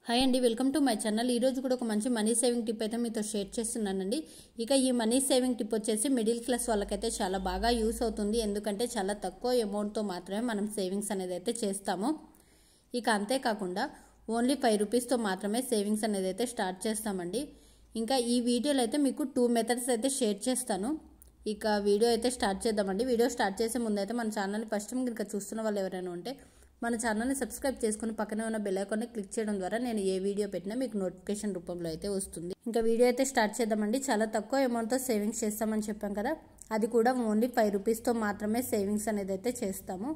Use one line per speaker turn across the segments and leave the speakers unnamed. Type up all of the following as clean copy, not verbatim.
Hi అండి, welcome to my channel. ఈరోజు కూడా ఒక మంచి మనీ సేవింగ్ టిప్ అయితే మీతో షేర్ చేస్తున్నానండి. ఇక ఈ మనీ సేవింగ్ టిప్ వచ్చేసి మిడిల్ క్లాస్ వాళ్ళకైతే చాలా బాగా యూస్ అవుతుంది. ఎందుకంటే చాలా తక్కువ అమౌంట్తో మాత్రమే మనం సేవింగ్స్ అనేది అయితే చేస్తాము. ఇక అంతేకాకుండా ఓన్లీ 5 రూపీస్తో మాత్రమే సేవింగ్స్ అనేది అయితే స్టార్ట్ చేస్తామండి. ఇంకా ఈ వీడియోలో అయితే మీకు 2 మెథడ్స్ అయితే షేర్ చేస్తాను. ఇక వీడియో అయితే స్టార్ట్ చేద్దామండి. వీడియో స్టార్ట్ చేసే ముందు అయితే మన ఛానల్ని ఫస్ట్ టైం కనుక చూస్తున్న వాళ్ళు ఎవరైనా ఉంటే మన ఛానల్ని సబ్స్క్రైబ్ చేసుకుని పక్కనే ఉన్న బెల్ ఐకాన్ని క్లిక్ చేయడం ద్వారా నేను ఏ వీడియో పెట్టినా మీకు నోటిఫికేషన్ రూపంలో అయితే వస్తుంది. ఇంకా వీడియో అయితే స్టార్ట్ చేద్దామండి. చాలా తక్కువ అమౌంట్తో సేవింగ్స్ చేస్తామని చెప్పాం కదా, అది కూడా ఓన్లీ 5 రూపీస్తో మాత్రమే సేవింగ్స్ అనేది అయితే చేస్తాము.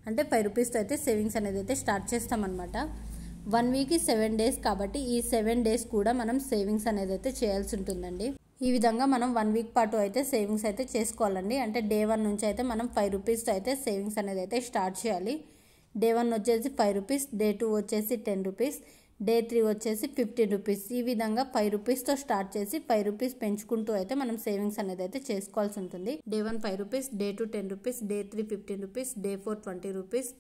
అంటే 5 రూపీస్తో అయితే సేవింగ్స్ అనేది అయితే స్టార్ట్ చేస్తామన్నమాట. 1 వీక్కి 7 డేస్ కాబట్టి ఈ 7 డేస్ కూడా మనం సేవింగ్స్ అనేది అయితే చేయాల్సి ఉంటుందండి. ఈ విధంగా మనం 1 వీక్ పాటు అయితే సేవింగ్స్ అయితే చేసుకోవాలండి. అంటే డే 1 నుంచి అయితే మనం 5 రూపీస్తో అయితే సేవింగ్స్ అనేది అయితే స్టార్ట్ చేయాలి. డే 1 వచ్చేసి 5 రూపీస్, డే 2 వచ్చేసి 10 రూపీస్, డే 3 వచ్చేసి 15 రూపీస్. ఈ విధంగా 5 రూపీస్తో స్టార్ట్ చేసి 5 రూపీస్ పెంచుకుంటూ అయితే మనం సేవింగ్స్ అనేది అయితే చేసుకోవాల్సి ఉంటుంది. Day 1 5 rupees, day 2 10 rupees, day 3 15 rupees, day 4 20 rupees,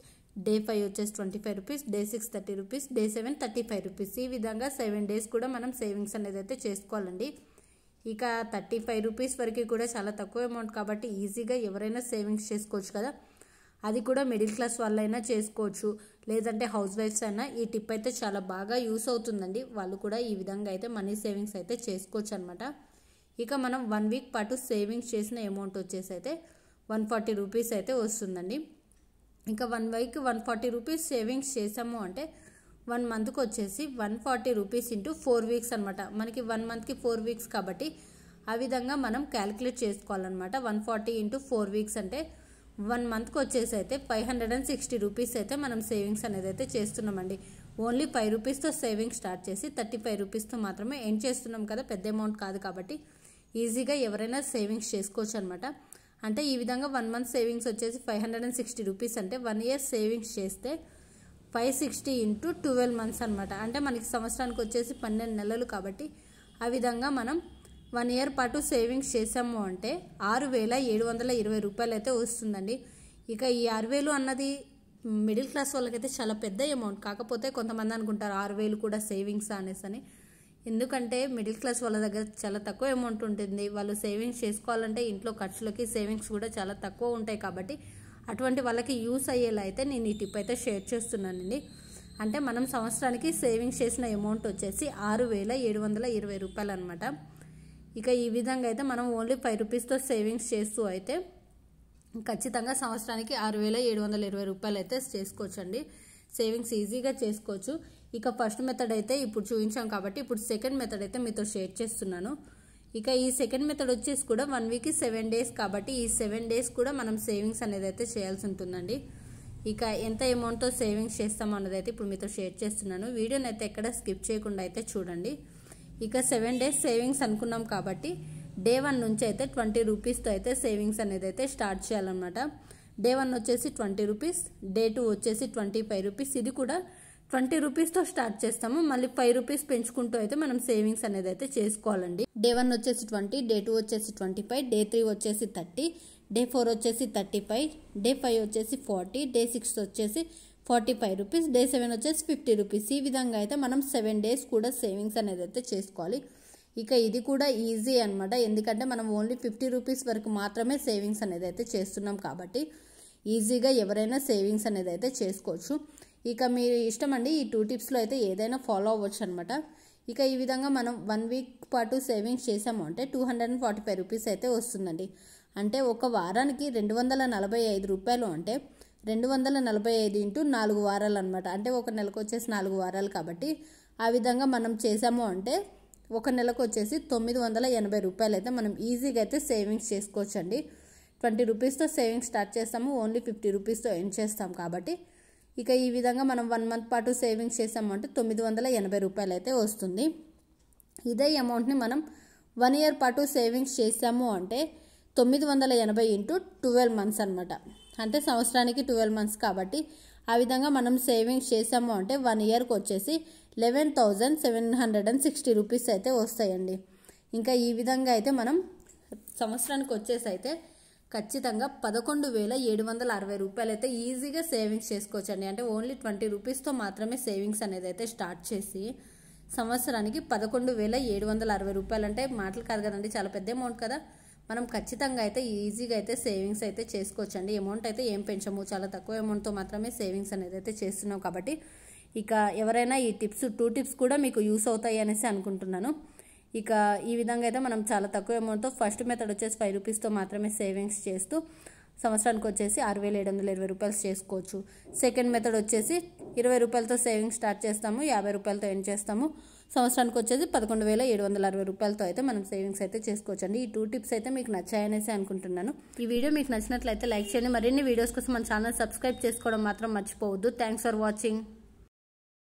day 5 వచ్చేసి 25 rupees, day 6 30 rupees, day 7 35 rupees. ఈ విధంగా 7 డేస్ కూడా మనం సేవింగ్స్ అనేది అయితే చేసుకోవాలండి. ఇక 35 రూపీస్ వరకు కూడా చాలా తక్కువ అమౌంట్ కాబట్టి ఈజీగా ఎవరైనా సేవింగ్స్ చేసుకోవచ్చు కదా. అది కూడా మిడిల్ క్లాస్ వాళ్ళైనా చేసుకోవచ్చు, లేదంటే హౌస్ వైఫ్స్ అయినా ఈ టిప్ అయితే చాలా బాగా యూస్ అవుతుందండి. వాళ్ళు కూడా ఈ విధంగా అయితే మనీ సేవింగ్స్ అయితే చేసుకోవచ్చు అనమాట. ఇక మనం 1 వీక్ పాటు సేవింగ్స్ చేసిన అమౌంట్ వచ్చేసి అయితే 140 రూపీస్ అయితే వస్తుందండి. ఇంకా 1 వీక్ 140 రూపీస్ సేవింగ్స్ చేసాము అంటే 1 మంత్కి వచ్చేసి 140 రూపీస్ ఇంటూ 4 వీక్స్ అనమాట. మనకి 1 మంత్కి 4 వీక్స్ కాబట్టి ఆ విధంగా మనం క్యాలిక్యులేట్ చేసుకోవాలన్నమాట. 140 ఇంటూ 4 వీక్స్ అంటే 1 మంత్కి వచ్చేసి అయితే 560 రూపీస్ అయితే మనం సేవింగ్స్ అనేది అయితే చేస్తున్నామండి. ఓన్లీ 5 రూపీస్తో సేవింగ్స్ స్టార్ట్ చేసి 35 రూపీస్తో మాత్రమే ఎండ్ చేస్తున్నాం కదా, పెద్ద అమౌంట్ కాదు కాబట్టి ఈజీగా ఎవరైనా సేవింగ్స్ చేసుకోవచ్చు అనమాట. అంటే ఈ విధంగా 1 మంత్ సేవింగ్స్ వచ్చేసి 560 రూపీస్ అంటే 1 ఇయర్ సేవింగ్స్ చేస్తే 560 ఇంటూ 12 మంత్స్ అనమాట. అంటే మనకి సంవత్సరానికి వచ్చేసి 12 నెలలు కాబట్టి ఆ విధంగా మనం 1 ఇయర్ పాటు సేవింగ్స్ చేసాము అంటే 6,720 రూపాయలు అయితే వస్తుందండి. ఇక ఈ 6,000 అన్నది మిడిల్ క్లాస్ వాళ్ళకైతే చాలా పెద్ద అమౌంట్. కాకపోతే కొంతమంది అనుకుంటారు 6,000 కూడా సేవింగ్స్ అనేసి. ఎందుకంటే మిడిల్ క్లాస్ వాళ్ళ దగ్గర చాలా తక్కువ అమౌంట్ ఉంటుంది. వాళ్ళు సేవింగ్స్ చేసుకోవాలంటే ఇంట్లో ఖర్చులకి సేవింగ్స్ కూడా చాలా తక్కువ ఉంటాయి కాబట్టి అటువంటి వాళ్ళకి యూస్ అయ్యేలా అయితే నేను ఈ టిప్ అయితే షేర్ చేస్తున్నానండి. అంటే మనం సంవత్సరానికి సేవింగ్స్ చేసిన అమౌంట్ వచ్చేసి 6,720 రూపాయలు అనమాట. ఇక ఈ విధంగా అయితే మనం ఓన్లీ 5 రూపీస్తో సేవింగ్స్ చేస్తూ అయితే ఖచ్చితంగా సంవత్సరానికి 6,720 రూపాయలు అయితే చేసుకోవచ్చు అండి. సేవింగ్స్ ఈజీగా చేసుకోవచ్చు. ఇక ఫస్ట్ మెథడ్ అయితే ఇప్పుడు చూపించాం కాబట్టి ఇప్పుడు సెకండ్ మెథడ్ అయితే మీతో షేర్ చేస్తున్నాను. ఇక ఈ సెకండ్ మెథడ్ వచ్చేసి కూడా 1 వీక్కి 7 డేస్ కాబట్టి ఈ 7 డేస్ కూడా మనం సేవింగ్స్ అనేది అయితే చేయాల్సి ఉంటుందండి. ఇక ఎంత అమౌంట్తో సేవింగ్స్ చేస్తామో అన్నది అయితే ఇప్పుడు మీతో షేర్ చేస్తున్నాను. వీడియోని అయితే ఎక్కడ స్కిప్ చేయకుండా అయితే చూడండి. ఇక 7 డేస్ సేవింగ్స్ అనుకున్నాం కాబట్టి డే 1 నుంచి అయితే 20 రూపీస్తో అయితే సేవింగ్స్ అనేది అయితే స్టార్ట్ చేయాలన్నమాట. డే 1 వచ్చేసి 20 రూపీస్, డే 2 వచ్చేసి 25 రూపీస్. ఇది కూడా 20 రూపీస్తో స్టార్ట్ చేస్తాము. మళ్ళీ 5 రూపీస్ పెంచుకుంటూ అయితే మనం సేవింగ్స్ అనేది అయితే చేసుకోవాలండి. డే 1 వచ్చేసి 20, డే 2 వచ్చేసి 25, డే 3 వచ్చేసి 30, డే 4 వచ్చేసి 35, డే 5 వచ్చేసి 40, డే 6 వచ్చేసి 45 రూపీస్, డే 7 వచ్చేసి 50 రూపీస్. ఈ విధంగా అయితే మనం 7 డేస్ కూడా సేవింగ్స్ అనేది అయితే చేసుకోవాలి. ఇక ఇది కూడా ఈజీ అనమాట. ఎందుకంటే మనం ఓన్లీ 50 రూపీస్ వరకు మాత్రమే సేవింగ్స్ అనేది అయితే చేస్తున్నాం కాబట్టి ఈజీగా ఎవరైనా సేవింగ్స్ అనేది అయితే చేసుకోవచ్చు. ఇక మీరు ఇష్టం అండి, ఈ 2 టిప్స్లో అయితే ఏదైనా ఫాలో అవ్వచ్చు అనమాట. ఇక ఈ విధంగా మనం 1 వీక్ పాటు సేవింగ్స్ చేసాము అంటే 245 రూపీస్ అయితే వస్తుందండి. అంటే ఒక వారానికి 245 రూపాయలు అంటే 245 ఇంటూ 4 వారాలు అనమాట. అంటే ఒక నెలకు వచ్చేసి 4 వారాలు కాబట్టి ఆ విధంగా మనం చేసాము అంటే ఒక నెలకు వచ్చేసి 980 రూపాయలు అయితే మనం ఈజీగా అయితే సేవింగ్స్ చేసుకోవచ్చు అండి. 20 రూపీస్తో సేవింగ్స్ స్టార్ట్ చేస్తాము, ఓన్లీ 50 రూపీస్తో ఎండ్ చేస్తాం కాబట్టి ఇక ఈ విధంగా మనం 1 మంత్ పాటు సేవింగ్స్ చేసాము అంటే 980 రూపాయలు అయితే వస్తుంది. ఇదే అమౌంట్ని మనం 1 ఇయర్ పాటు సేవింగ్స్ చేసాము అంటే 980 ఇంటూ 12 మంత్స్ అనమాట. అంటే సంవత్సరానికి 12 మంత్స్ కాబట్టి ఆ విధంగా మనం సేవింగ్స్ చేసాము అంటే 1 ఇయర్కి వచ్చేసి 11,760 రూపీస్ అయితే వస్తాయండి. ఇంకా ఈ విధంగా అయితే మనం సంవత్సరానికి వచ్చేసి అయితే ఖచ్చితంగా 11,760 రూపాయలు అయితే ఈజీగా సేవింగ్స్ చేసుకోవచ్చండి. అంటే ఓన్లీ 20 రూపీస్తో మాత్రమే సేవింగ్స్ అనేది అయితే స్టార్ట్ చేసి సంవత్సరానికి 11,760 రూపాయలు అంటే మాటలు కాదు కదండి, చాలా పెద్ద అమౌంట్ కదా. మనం ఖచ్చితంగా అయితే ఈజీగా అయితే సేవింగ్స్ అయితే చేసుకోవచ్చండి. అమౌంట్ అయితే ఏం పెంచము, చాలా తక్కువ అమౌంట్తో మాత్రమే సేవింగ్స్ అనేది అయితే చేస్తున్నాం కాబట్టి ఇక ఎవరైనా ఈ టిప్స్ 2 టిప్స్ కూడా మీకు యూస్ అవుతాయి అనేసి అనుకుంటున్నాను. ఇక ఈ విధంగా అయితే మనం చాలా తక్కువ అమౌంట్తో ఫస్ట్ మెథడ్ వచ్చేసి 5 రూపీస్తో మాత్రమే సేవింగ్స్ చేస్తూ సంవత్సరానికి వచ్చేసి 6,720 రూపాయలు చేసుకోవచ్చు. సెకండ్ మెథడ్ వచ్చేసి 20 రూపాయలతో సేవింగ్స్ స్టార్ట్ చేస్తాము, 50 రూపాయలతో ఎండ్ చేస్తాము. సంవత్సరానికి వచ్చేసి 11,760 రూపాయలతో అయితే మనం సేవింగ్స్ అయితే చేసుకోవచ్చండి. ఈ 2 టిప్స్ అయితే మీకు నచ్చాయనేసి అనుకుంటున్నాను. ఈ వీడియో మీకు నచ్చినట్లయితే లైక్ చేయండి. మరిన్ని వీడియోస్ కోసం మన ఛానల్ సబ్స్క్రైబ్ చేసుకోవడం మాత్రం మర్చిపోవద్దు. Thanks for watching.